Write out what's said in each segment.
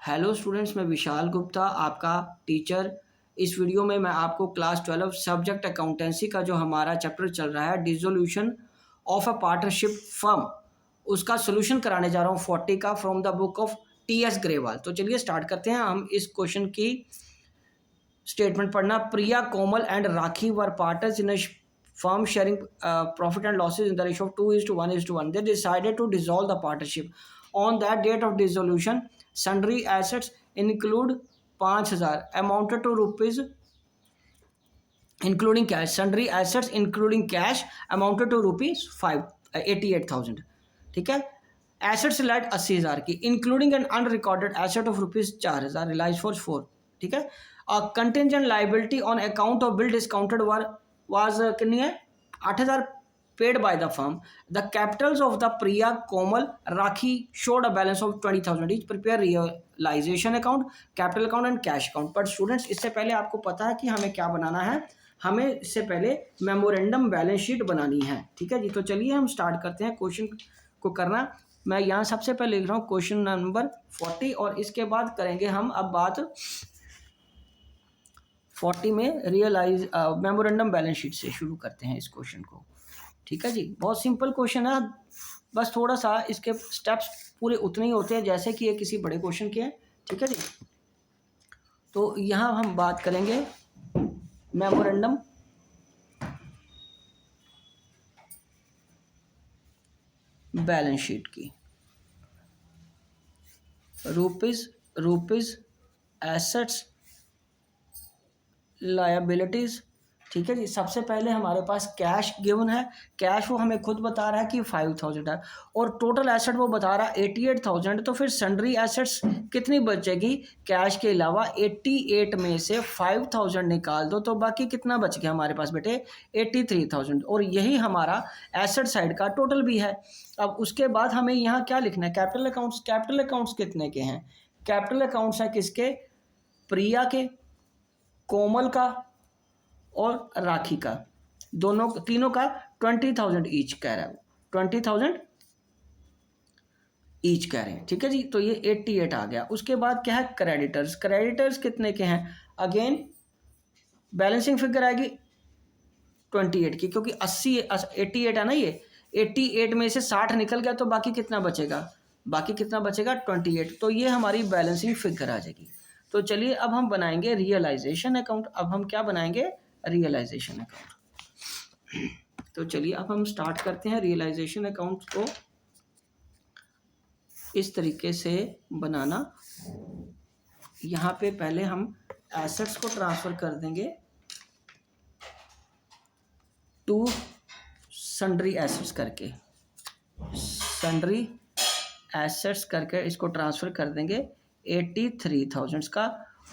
Hello students, मैं विशाल गुप्ता आपका teacher. इस वीडियो में मैं आपको क्लास 12 सब्जेक्ट अकाउंटेंसी का जो हमारा चैप्टर चल रहा है dissolution of a partnership firm, उसका सोल्यूशन कराने जा रहा हूँ 40 का from the book of T.S.. Grewal. तो चलिए स्टार्ट करते हैं। हम इस क्वेश्चन की स्टेटमेंट पढ़ना। Priya, Komal and Rakhi were partners in a firm sharing profit and losses in the ratio of 2:1:1. They decided to dissolve the partnership. On that date of dissolution, sundry assets include 5,000 amounted to rupees including cash. Sundry assets including cash amounted to rupees 88,000. ठीक है। Assets light 80,000 की, including an unrecorded asset of rupees 4,000 realise for 4। ठीक है। Contingent liability on account of bill discounted was कितनी है 8,000 paid by the firm. The capitals of the Priya, Komal, Rakhi showed a balance of 20,000 each. Prepare realisation account, capital account and cash account. But students, इससे पहले आपको पता है कि हमें क्या बनाना है। हमें इससे पहले मेमोरेंडम बैलेंस शीट बनानी है। ठीक है जी। तो चलिए हम स्टार्ट करते हैं क्वेश्चन को करना। मैं यहाँ सबसे पहले लिख रहा हूँ क्वेश्चन नंबर 40 और इसके बाद करेंगे हम अब बात 40 में रियलाइज मेमोरेंडम बैलेंस शीट से शुरू करते हैं इस क्वेश्चन को। ठीक है जी। बहुत सिंपल क्वेश्चन है, बस थोड़ा सा इसके स्टेप्स पूरे उतने ही होते हैं जैसे कि ये किसी बड़े क्वेश्चन के हैं। ठीक है जी। तो यहाँ हम बात करेंगे मेमोरेंडम बैलेंस शीट की। Rupees assets, liabilities. ठीक है जी। सबसे पहले हमारे पास कैश गिवन है। कैश वो हमें खुद बता रहा है कि 5,000 है और टोटल एसेट वो बता रहा है 88,000। तो फिर सन्ड्री एसेट्स कितनी बचेगी कैश के अलावा? 88 में से 5,000 निकाल दो तो बाकी कितना बच गया हमारे पास बेटे? 83,000। और यही हमारा एसेट साइड का टोटल भी है। अब उसके बाद हमें यहाँ क्या लिखना है? Capital accounts. कैपिटल अकाउंट्स कितने के हैं? कैपिटल अकाउंट्स है किसके? प्रिया के, कोमल का और राखी का। दोनों तीनों का 20,000 ईच कह रहा है, 20,000 ईच कह रहे हैं। ठीक है जी। तो ये 88 आ गया। उसके बाद क्या है? क्रेडिटर्स। क्रेडिटर्स कितने के हैं? अगेन बैलेंसिंग फिगर आएगी 28 की, क्योंकि 88 है ना। ये 88 में से 60 निकल गया तो बाकी कितना बचेगा? बाकी कितना बचेगा? 28। तो ये हमारी बैलेंसिंग फिगर आ जाएगी। तो चलिए अब हम बनाएंगे रियलाइजेशन अकाउंट। अब हम क्या बनाएंगे? Realisation account. तो चलिए अब हम स्टार्ट करते हैं रियलाइजेशन अकाउंट को इस तरीके से बनाना। यहाँ पे पहले हम एसेट्स को ट्रांसफर कर देंगे टू सन्ड्री एसेट्स करके, सन्ड्री एसेट्स करके इसको ट्रांसफ़र कर देंगे 83,000 का।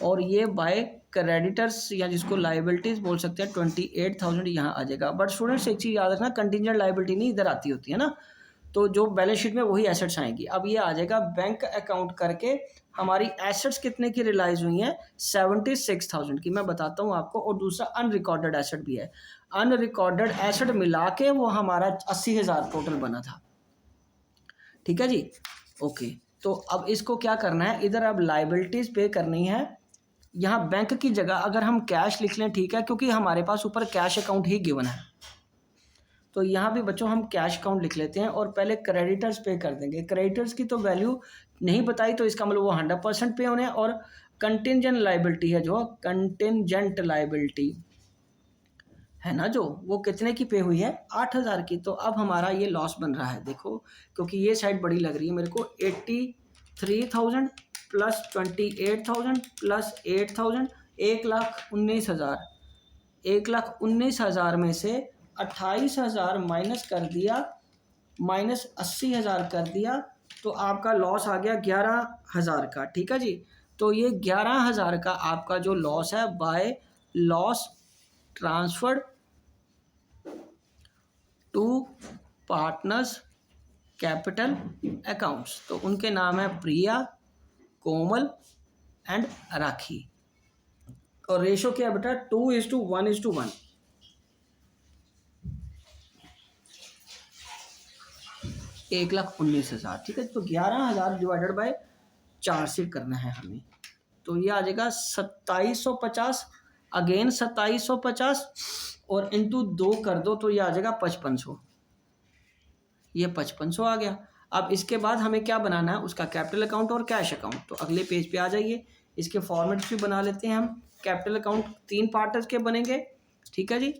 और ये बाय क्रेडिटर्स या जिसको लाइबिलिटीज़ बोल सकते हैं 28,000 यहाँ आ जाएगा। बट स्टूडेंट्स एक चीज़ याद रखना, कंटिंजेंट लाइबिलिटी नहीं इधर आती होती है ना। तो जो बैलेंस शीट में वही एसेट्स आएंगी। अब ये आ जाएगा बैंक अकाउंट करके। हमारी एसेट्स कितने की रियलाइज हुई हैं? 76,000 की। मैं बताता हूँ आपको। और दूसरा अनरिकॉर्डेड एसेट भी है। अनरिकॉर्डेड एसेट मिला के वो हमारा 80,000 टोटल बना था। ठीक है जी। ओके। तो अब इसको क्या करना है? इधर अब लाइबिलिटीज़ पे करनी है। यहाँ बैंक की जगह अगर हम कैश लिख लें, ठीक है, क्योंकि हमारे पास ऊपर कैश अकाउंट ही गिवन है। तो यहाँ भी बच्चों हम कैश अकाउंट लिख लेते हैं और पहले क्रेडिटर्स पे कर देंगे। क्रेडिटर्स की तो वैल्यू नहीं बताई तो इसका मतलब वो 100% पे होने। और कंटिंजेंट लाइबिलिटी है, जो कंटिंजेंट लाइबिलिटी है ना, जो वो कितने की पे हुई है? 8,000 की। तो अब हमारा ये लॉस बन रहा है, देखो, क्योंकि ये साइड बड़ी लग रही है मेरे को। 83,000 प्लस 28,000 प्लस 8,000, 1,19,000। 1,19,000 में से 28,000 माइनस कर दिया, माइनस 80,000 कर दिया, तो आपका लॉस आ गया 11,000 का। ठीक है जी। तो ये 11,000 का आपका जो लॉस है by loss transferred to partners capital accounts. तो उनके नाम है प्रिया, कोमल एंड राखी। और रेशो क्या है बेटा? 2:1:1। 1,19,000। ठीक है। तो 11,000 डिवाइडेड बाय से करना है हमें। तो ये आ जाएगा 2750, अगेन 2750 और इंटू 2 कर दो तो ये आ जाएगा 5500। ये 5500 आ गया। अब इसके बाद हमें क्या बनाना है, उसका कैपिटल अकाउंट और कैश अकाउंट। तो अगले पेज पे आ जाइए, इसके फॉर्मेट्स भी बना लेते हैं हम। कैपिटल अकाउंट 3 पार्टर्स के बनेंगे, ठीक है जी।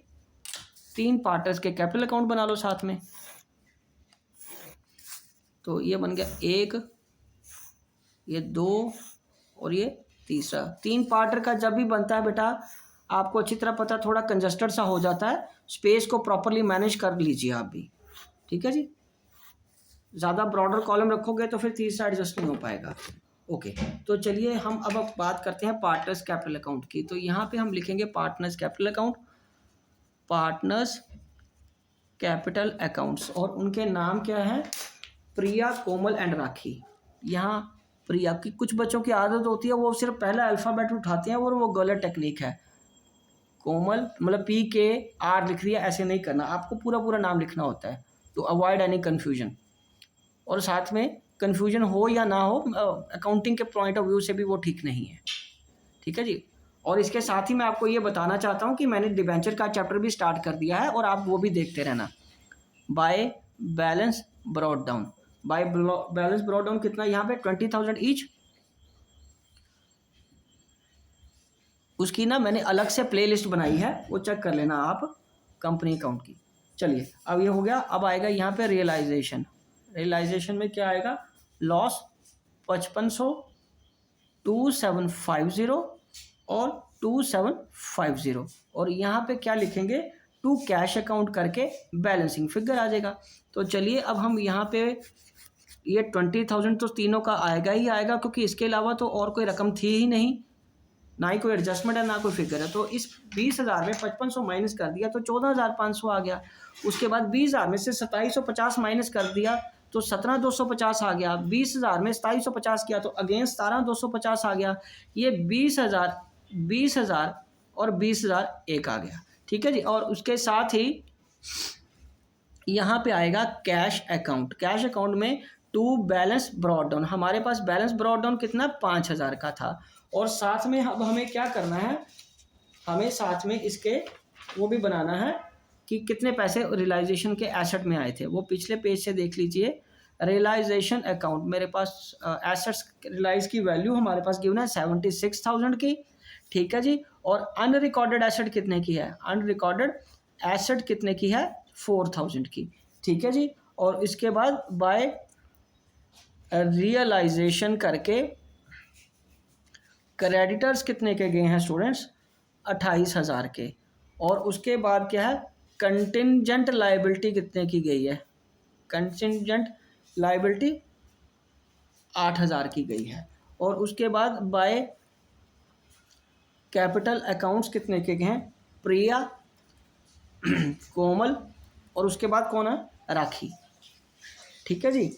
3 पार्टर्स के कैपिटल अकाउंट बना लो साथ में। तो ये बन गया 1, ये 2 और ये तीसरा। 3 पार्टर का जब भी बनता है बेटा, आपको अच्छी तरह पता, थोड़ा कंजस्टेड सा हो जाता है, स्पेस को प्रॉपरली मैनेज कर लीजिए आप भी, ठीक है जी। ज़्यादा ब्रॉडर कॉलम रखोगे तो फिर तीसरा एडजस्ट नहीं हो पाएगा। ओके, तो चलिए हम अब बात करते हैं पार्टनर्स कैपिटल अकाउंट की। तो यहाँ पे हम लिखेंगे partners capital account, partners capital accounts, और उनके नाम क्या है, प्रिया, कोमल एंड राखी। यहाँ प्रिया की, कुछ बच्चों की आदत होती है वो सिर्फ पहला अल्फ़ाबेट उठाते हैं और वो गलत टेक्निक है। कोमल मतलब PKR लिख दिया, ऐसे नहीं करना, आपको पूरा पूरा नाम लिखना होता है, तो अवॉइड एनी कन्फ्यूजन। और साथ में कन्फ्यूजन हो या ना हो, अकाउंटिंग के पॉइंट ऑफ व्यू से भी वो ठीक नहीं है, ठीक है जी। और इसके साथ ही मैं आपको ये बताना चाहता हूँ कि मैंने डिबेंचर का चैप्टर भी स्टार्ट कर दिया है और आप वो भी देखते रहना। By balance brought down, by balance brought down कितना, यहाँ पे 20,000 ईच। उसकी ना मैंने अलग से प्लेलिस्ट बनाई है, वो चेक कर लेना आप कंपनी अकाउंट की। चलिए अब ये हो गया। अब आएगा यहाँ पे रियलाइजेशन। रियलाइजेशन में क्या आएगा, लॉस 5500, 2750 और 2750। और यहाँ पे क्या लिखेंगे, टू कैश अकाउंट करके बैलेंसिंग फिगर आ जाएगा। तो चलिए अब हम यहाँ पे, ये 20,000 तो तीनों का आएगा ही आएगा, क्योंकि इसके अलावा तो और कोई रकम थी ही नहीं, ना ही कोई एडजस्टमेंट है ना कोई फिगर है। तो इस 20,000 में 5500 माइनस कर दिया तो 14,500 आ गया। उसके बाद 20,000 में से 2750 माइनस कर दिया तो 17,250 आ गया। 20,000 में 2750 किया तो अगेन 17,250 आ गया। ये 20,000 और 20,000 एक आ गया, ठीक है जी। और उसके साथ ही यहाँ पे आएगा कैश अकाउंट। कैश अकाउंट में टू बैलेंस ब्रॉट डाउन, हमारे पास बैलेंस ब्रॉट डाउन कितना, 5,000 का था। और साथ में अब हमें क्या करना है, हमें साथ में इसके वो भी बनाना है कि कितने पैसे रियलाइजेशन के एसेट में आए थे। वो पिछले पेज से देख लीजिए। रियलाइजेशन अकाउंट, मेरे पास एसेट्स रियलाइज की वैल्यू हमारे पास गिवन है 76,000 की, ठीक है जी। और अनरिकॉर्डेड एसेट कितने की है, अनरिकॉर्डेड एसेट कितने की है, 4,000 की, ठीक है जी। और इसके बाद बाय रियलाइजेशन करके क्रेडिटर्स कितने के गए हैं स्टूडेंट्स, 28,000 के। और उसके बाद क्या है, कंटिंजेंट लायबिलिटी कितने की गई है, कंटिंजेंट लायबिलिटी 8,000 की गई है। और उसके बाद बाय कैपिटल अकाउंट्स कितने के गए हैं, प्रिया, कोमल और उसके बाद कौन है, राखी, ठीक है जी।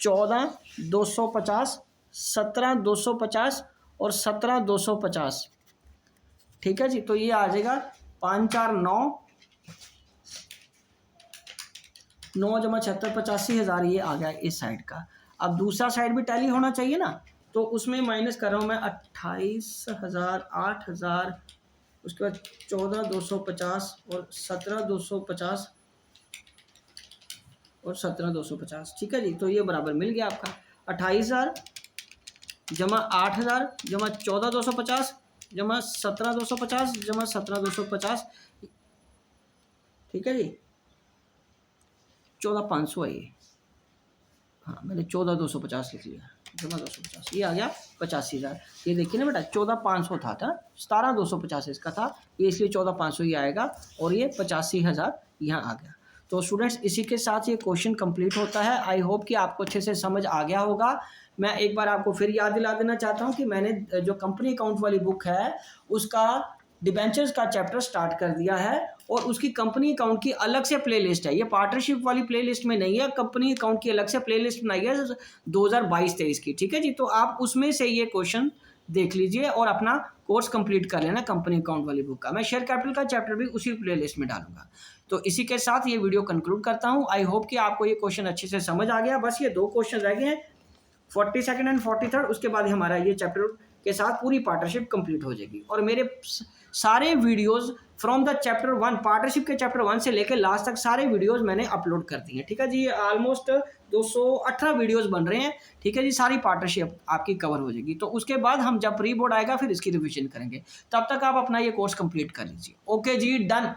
14,250, 17,250 और 17,250, ठीक है जी। तो ये आ जाएगा 5 4 9, 9 जमा 76, 85,000 ये आ गया इस साइड का। अब दूसरा साइड भी टैली होना चाहिए ना, तो उसमें माइनस कर रहा हूँ मैं 28,000, 8,000, उसके बाद 14,250 और 17,250 और 17,250, ठीक है जी। तो ये बराबर मिल गया आपका 28,000 जमा 8,000 जमा 14,250 जमा 17,250 जमा 17,250, ठीक है जी। 14,500 है ये, हाँ मैंने 14,250 लिख लिया, जमा 250, ये आ गया 85,000। ये देखिए ना बेटा, 14,500 था 17,250 इसका था, ये इसलिए 14,500 ही आएगा और ये 85,000 यहाँ आ गया। तो स्टूडेंट्स इसी के साथ ये क्वेश्चन कंप्लीट होता है। आई होप कि आपको अच्छे से समझ आ गया होगा। मैं एक बार आपको फिर याद दिला देना चाहता हूँ कि मैंने जो कंपनी अकाउंट वाली बुक है उसका डिबेंचर्स का चैप्टर स्टार्ट कर दिया है और उसकी कंपनी अकाउंट की अलग से प्लेलिस्ट है। ये पार्टनरशिप वाली प्लेलिस्ट में नहीं है, कंपनी अकाउंट की अलग से प्लेलिस्ट बनाई है 2022-23 की, ठीक है जी। तो आप उसमें से ये क्वेश्चन देख लीजिए और अपना कोर्स कंप्लीट कर लेना कंपनी अकाउंट वाली बुक का। मैं शेयर कैपिटल का चैप्टर भी उसी प्लेलिस्ट में डालूंगा। तो इसी के साथ ये वीडियो कंक्लूड करता हूँ। आई होप कि आपको ये क्वेश्चन अच्छे से समझ आ गया। बस ये 2 क्वेश्चन रह गए हैं, 42nd एंड 43rd, उसके बाद हमारा ये चैप्टर के साथ पूरी पार्टनरशिप कंप्लीट हो जाएगी। और मेरे सारे videos from the chapter 1, partnership के चैप्टर 1 से लेकर लास्ट तक सारे वीडियोस मैंने अपलोड कर दिए हैं। ठीक है जी, ऑलमोस्ट 218 वीडियोस बन रहे हैं। ठीक है जी, सारी पार्टनरशिप आपकी कवर हो जाएगी। तो उसके बाद हम जब प्री बोर्ड आएगा फिर इसकी रिविजन करेंगे। तब तक आप अपना ये कोर्स कंप्लीट कर लीजिए। ओके जी, डन।